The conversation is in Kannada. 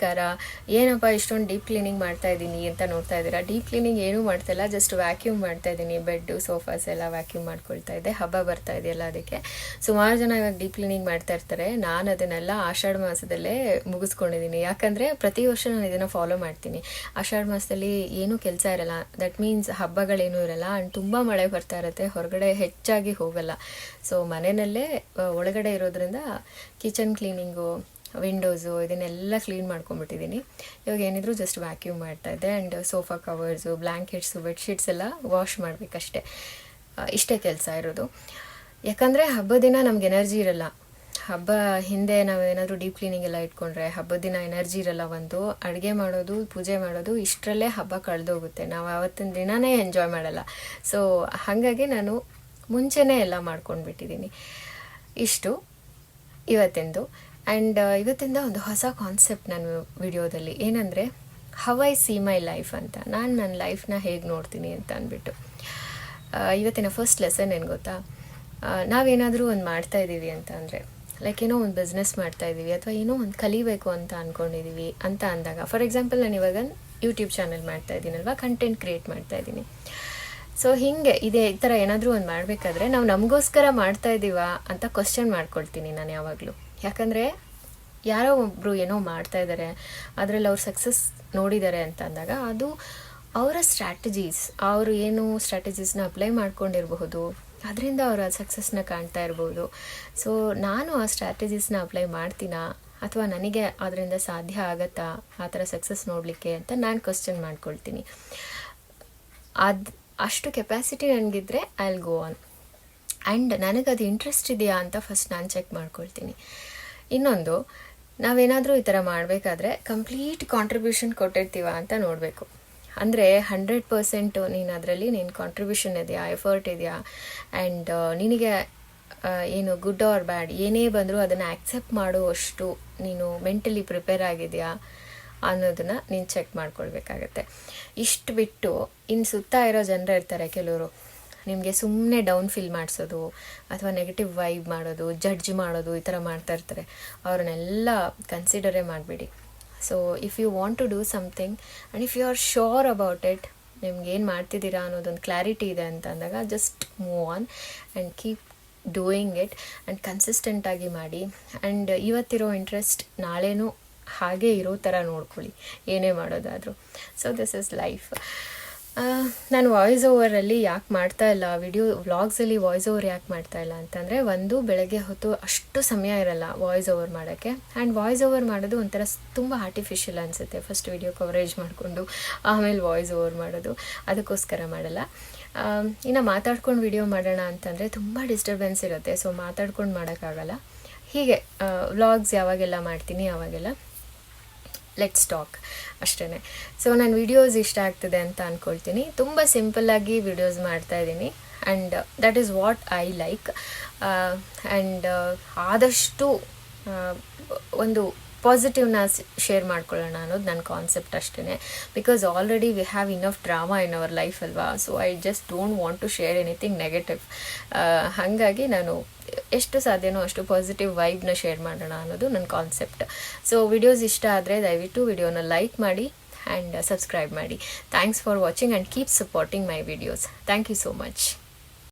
ನಮಸ್ಕಾರ. ಏನಪ್ಪ ಇಷ್ಟೊಂದು ಡೀಪ್ ಕ್ಲೀನಿಂಗ್ ಮಾಡ್ತಾ ಇದ್ದೀನಿ ಅಂತ ನೋಡ್ತಾ ಇದ್ದೀರಾ. ಡೀಪ್ ಕ್ಲೀನಿಂಗ್ ಏನೂ ಮಾಡ್ತಾಯಿಲ್ಲ, ಜಸ್ಟ್ ವ್ಯಾಕ್ಯೂಮ್ ಮಾಡ್ತಾ ಇದ್ದೀನಿ. ಬೆಡ್ಡು ಸೋಫಾಸ್ ಎಲ್ಲ ವ್ಯಾಕ್ಯೂಮ್ ಮಾಡ್ಕೊಳ್ತಾ ಇದ್ದೆ. ಹಬ್ಬ ಬರ್ತಾ ಇದೆಯಲ್ಲ ಅದಕ್ಕೆ. ಸುಮಾರು ಜನ ಇವಾಗ ಡೀಪ್ ಕ್ಲೀನಿಂಗ್ ಮಾಡ್ತಾ ಇರ್ತಾರೆ. ನಾನು ಅದನ್ನೆಲ್ಲ ಆಷಾಢ ಮಾಸದಲ್ಲೇ ಮುಗಿಸ್ಕೊಂಡಿದ್ದೀನಿ. ಯಾಕಂದರೆ ಪ್ರತಿ ವರ್ಷ ನಾನು ಇದನ್ನು ಫಾಲೋ ಮಾಡ್ತೀನಿ. ಆಷಾಢ ಮಾಸದಲ್ಲಿ ಏನೂ ಕೆಲಸ ಇರಲ್ಲ, ದಟ್ ಮೀನ್ಸ್ ಹಬ್ಬಗಳೇನೂ ಇರಲ್ಲ. ಆ್ಯಂಡ್ ತುಂಬ ಮಳೆ ಬರ್ತಾ ಇರುತ್ತೆ, ಹೊರಗಡೆ ಹೆಚ್ಚಾಗಿ ಹೋಗಲ್ಲ. ಸೊ ಮನೆಯಲ್ಲೇ ಒಳಗಡೆ ಇರೋದ್ರಿಂದ ಕಿಚನ್ ಕ್ಲೀನಿಂಗು, ವಿಂಡೋಸು ಇದನ್ನೆಲ್ಲ ಕ್ಲೀನ್ ಮಾಡ್ಕೊಂಬಿಟ್ಟಿದ್ದೀನಿ. ಇವಾಗ ಏನಿದ್ರು ಜಸ್ಟ್ ವ್ಯಾಕ್ಯೂಮ್ ಮಾಡ್ತಾಯಿದ್ದೆ. And sofa covers, blankets, bedsheets ಎಲ್ಲ ವಾಶ್ ಮಾಡಬೇಕಷ್ಟೆ. ಇಷ್ಟೇ ಕೆಲಸ ಇರೋದು. ಯಾಕಂದರೆ ಹಬ್ಬದ ದಿನ ನಮ್ಗೆ ಎನರ್ಜಿ ಇರಲ್ಲ. ಹಬ್ಬ ಹಿಂದೆ ನಾವು ಏನಾದರೂ ಡೀಪ್ ಕ್ಲೀನಿಂಗ್ ಎಲ್ಲ ಇಟ್ಕೊಂಡ್ರೆ ಹಬ್ಬದ ದಿನ ಎನರ್ಜಿ ಇರಲ್ಲ. ಒಂದು ಅಡುಗೆ ಮಾಡೋದು, ಪೂಜೆ ಮಾಡೋದು, ಇಷ್ಟರಲ್ಲೇ ಹಬ್ಬ ಕಳೆದೋಗುತ್ತೆ. ನಾವು ಆವತ್ತಿನ ದಿನವೇ ಎಂಜಾಯ್ ಮಾಡಲ್ಲ. ಸೊ ಹಾಗಾಗಿ ನಾನು ಮುಂಚೆನೇ ಎಲ್ಲ ಮಾಡ್ಕೊಂಡ್ಬಿಟ್ಟಿದ್ದೀನಿ. ಇಷ್ಟು ಇವತ್ತಿಂದು. ಆ್ಯಂಡ್ ಇವತ್ತಿಂದ ಒಂದು ಹೊಸ ಕಾನ್ಸೆಪ್ಟ್ ನಾನು ವಿಡಿಯೋದಲ್ಲಿ ಏನಂದರೆ how I see my life ಅಂತ. ನಾನು ನನ್ನ ಲೈಫ್ನ ಹೇಗೆ ನೋಡ್ತೀನಿ ಅಂತ ಅಂದ್ಬಿಟ್ಟು. ಇವತ್ತಿನ ಫಸ್ಟ್ ಲೆಸನ್ ಏನು ಗೊತ್ತಾ, ನಾವೇನಾದರೂ ಒಂದು ಮಾಡ್ತಾಯಿದ್ದೀವಿ ಅಂತ ಅಂದರೆ, ಲೈಕ್ ಏನೋ ಒಂದು ಬಿಸ್ನೆಸ್ ಮಾಡ್ತಾಯಿದ್ದೀವಿ ಅಥವಾ ಏನೋ ಒಂದು ಕಲಿಬೇಕು ಅಂತ ಅಂದ್ಕೊಂಡಿದ್ದೀವಿ ಅಂತ ಅಂದಾಗ, ಫಾರ್ ಎಕ್ಸಾಂಪಲ್ ನಾನು ಇವಾಗ ಯೂಟ್ಯೂಬ್ ಚಾನಲ್ ಮಾಡ್ತಾಯಿದ್ದೀನಲ್ವ, ಕಂಟೆಂಟ್ ಕ್ರಿಯೇಟ್ ಮಾಡ್ತಾಯಿದ್ದೀನಿ. ಸೊ ಹೀಗೆ ಈ ಥರ ಏನಾದರೂ ಒಂದು ಮಾಡಬೇಕಾದ್ರೆ ನಾವು ನಮಗೋಸ್ಕರ ಮಾಡ್ತಾಯಿದ್ದೀವಾ ಅಂತ ಕ್ವಶನ್ ಮಾಡ್ಕೊಳ್ತೀನಿ ನಾನು ಯಾವಾಗಲೂ. ಯಾಕಂದರೆ ಯಾರೋ ಒಬ್ಬರು ಏನೋ ಮಾಡ್ತಾಯಿದ್ದಾರೆ, ಅದರಲ್ಲಿ ಅವ್ರು ಸಕ್ಸಸ್ ನೋಡಿದ್ದಾರೆ ಅಂತ ಅಂದಾಗ ಅದು ಅವರ ಸ್ಟ್ರಾಟಜೀಸ್, ಅವರು ಏನು ಸ್ಟ್ರಾಟಜೀಸ್ನ ಅಪ್ಲೈ ಮಾಡ್ಕೊಂಡಿರಬಹುದು, ಅದರಿಂದ ಅವರ ಸಕ್ಸಸ್ನ ಕಾಣ್ತಾ ಇರ್ಬೋದು. ಸೊ ನಾನು ಆ ಸ್ಟ್ರಾಟಜೀಸ್ನ ಅಪ್ಲೈ ಮಾಡ್ತೀನಾ ಅಥವಾ ನನಗೆ ಅದರಿಂದ ಸಾಧ್ಯ ಆಗತ್ತಾ ಆ ಥರ ಸಕ್ಸಸ್ ನೋಡಲಿಕ್ಕೆ ಅಂತ ನಾನು ಕ್ವಶನ್ ಮಾಡ್ಕೊಳ್ತೀನಿ. ಅಷ್ಟು ಕೆಪಾಸಿಟಿ ನನಗಿದ್ರೆ I will go on. And ನನಗದು ಇಂಟ್ರೆಸ್ಟ್ ಇದೆಯಾ ಅಂತ ಫಸ್ಟ್ ನಾನು ಚೆಕ್ ಮಾಡ್ಕೊಳ್ತೀನಿ. ಇನ್ನೊಂದು, ನಾವೇನಾದರೂ ಈ ಥರ ಮಾಡಬೇಕಾದ್ರೆ ಕಂಪ್ಲೀಟ್ ಕಾಂಟ್ರಿಬ್ಯೂಷನ್ ಕೊಟ್ಟಿರ್ತೀವ ಅಂತ ನೋಡಬೇಕು. ಅಂದರೆ 100% ನೀನು ಅದರಲ್ಲಿ ನೀನು ಕಾಂಟ್ರಿಬ್ಯೂಷನ್ ಇದೆಯಾ, ಎಫರ್ಟ್ ಇದೆಯಾ, ಆ್ಯಂಡ್ ನಿನಗೆ ಏನು ಗುಡ್ ಆರ್ ಬ್ಯಾಡ್ ಏನೇ ಬಂದರೂ ಅದನ್ನು ಆ್ಯಕ್ಸೆಪ್ಟ್ ಮಾಡುವಷ್ಟು ನೀನು ಮೆಂಟಲಿ ಪ್ರಿಪೇರ್ ಆಗಿದೆಯಾ ಅನ್ನೋದನ್ನು ನೀನು ಚೆಕ್ ಮಾಡ್ಕೊಳ್ಬೇಕಾಗತ್ತೆ. ಇಷ್ಟು ಬಿಟ್ಟು ಇನ್ನು ಸುತ್ತ ಇರೋ ಜನರು ಇರ್ತಾರೆ ಕೆಲವರು, ನಿಮಗೆ ಸುಮ್ಮನೆ ಡೌನ್ ಫೀಲ್ ಮಾಡಿಸೋದು ಅಥವಾ ನೆಗೆಟಿವ್ ವೈಬ್ ಮಾಡೋದು, ಜಡ್ಜ್ ಮಾಡೋದು, ಈ ಥರ ಮಾಡ್ತಾ ಇರ್ತಾರೆ. ಅವ್ರನ್ನೆಲ್ಲ ಕನ್ಸಿಡರೇ ಮಾಡಿಬಿಡಿ. So if you want to do something and if you are sure about it, ನಿಮ್ಗೆ ಏನು ಮಾಡ್ತಿದ್ದೀರಾ ಅನ್ನೋದೊಂದು ಕ್ಲಾರಿಟಿ ಇದೆ ಅಂತ ಅಂದಾಗ just move on and keep doing it and ಕನ್ಸಿಸ್ಟೆಂಟಾಗಿ ಮಾಡಿ. ಆ್ಯಂಡ್ ಇವತ್ತಿರೋ ಇಂಟ್ರೆಸ್ಟ್ ನಾಳೆನೂ ಹಾಗೆ ಇರೋ ಥರ ನೋಡ್ಕೊಳ್ಳಿ ಏನೇ ಮಾಡೋದಾದರೂ. So this is life. ನಾನು ವಾಯ್ಸ್ ಓವರಲ್ಲಿ ಯಾಕೆ ಮಾಡ್ತಾ ಇಲ್ಲ, ವ್ಲಾಗ್ಸಲ್ಲಿ ವಾಯ್ಸ್ ಓವರ್ ಯಾಕೆ ಮಾಡ್ತಾ ಇಲ್ಲ ಅಂತಂದರೆ, ಒಂದು ಬೆಳಗ್ಗೆ ಹೊತ್ತು ಅಷ್ಟು ಸಮಯ ಇರಲ್ಲ ವಾಯ್ಸ್ ಓವರ್ ಮಾಡೋಕ್ಕೆ. ಆ್ಯಂಡ್ ವಾಯ್ಸ್ ಓವರ್ ಮಾಡೋದು ಒಂಥರ ತುಂಬ ಆರ್ಟಿಫಿಷಿಯಲ್ ಅನಿಸುತ್ತೆ. ಫಸ್ಟ್ ವಿಡಿಯೋ ಕವರೇಜ್ ಮಾಡಿಕೊಂಡು ಆಮೇಲೆ ವಾಯ್ಸ್ ಓವರ್ ಮಾಡೋದು, ಅದಕ್ಕೋಸ್ಕರ ಮಾಡಲ್ಲ. ಇನ್ನು ಮಾತಾಡ್ಕೊಂಡು ವಿಡಿಯೋ ಮಾಡೋಣ ಅಂತಂದರೆ ತುಂಬ ಡಿಸ್ಟರ್ಬೆನ್ಸ್ ಇರುತ್ತೆ. ಸೊ ಮಾತಾಡ್ಕೊಂಡು ಮಾಡೋಕ್ಕಾಗಲ್ಲ. ಹೀಗೆ ವ್ಲಾಗ್ಸ್ ಯಾವಾಗೆಲ್ಲ ಮಾಡ್ತೀನಿ ಆವಾಗೆಲ್ಲ ಲೆಟ್ಸ್ ಟಾಕ್ ಅಷ್ಟೇ. ಸೊ ನಾನು ವಿಡಿಯೋಸ್ ಇಷ್ಟ ಆಗ್ತದೆ ಅಂತ ಅಂದ್ಕೊಳ್ತೀನಿ. ತುಂಬ ಸಿಂಪಲ್ಲಾಗಿ ವಿಡಿಯೋಸ್ ಮಾಡ್ತಾಯಿದ್ದೀನಿ and that is what I like. And ಆದಷ್ಟು ಒಂದು ಪಾಸಿಟಿವ್ನ ಶೇರ್ ಮಾಡ್ಕೊಳ್ಳೋಣ ಅನ್ನೋದು ನನ್ನ ಕಾನ್ಸೆಪ್ಟ್ ಅಷ್ಟೇ. Because already we have enough drama in our life ಅಲ್ವಾ. So I just don't want to share anything negative. ಹಾಗಾಗಿ ನಾನು ಎಷ್ಟು ಸಾಧ್ಯನೋ ಅಷ್ಟು ಪಾಸಿಟಿವ್ ವೈಬ್ನ ಶೇರ್ ಮಾಡೋಣ ಅನ್ನೋದು ನನ್ನ ಕಾನ್ಸೆಪ್ಟ್. ಸೊ ವಿಡಿಯೋಸ್ ಇಷ್ಟ ಆದರೆ ದಯವಿಟ್ಟು ವಿಡಿಯೋನ ಲೈಕ್ ಮಾಡಿ ಆ್ಯಂಡ್ ಸಬ್ಸ್ಕ್ರೈಬ್ ಮಾಡಿ. Thanks for watching and keep supporting my videos. Thank you so much.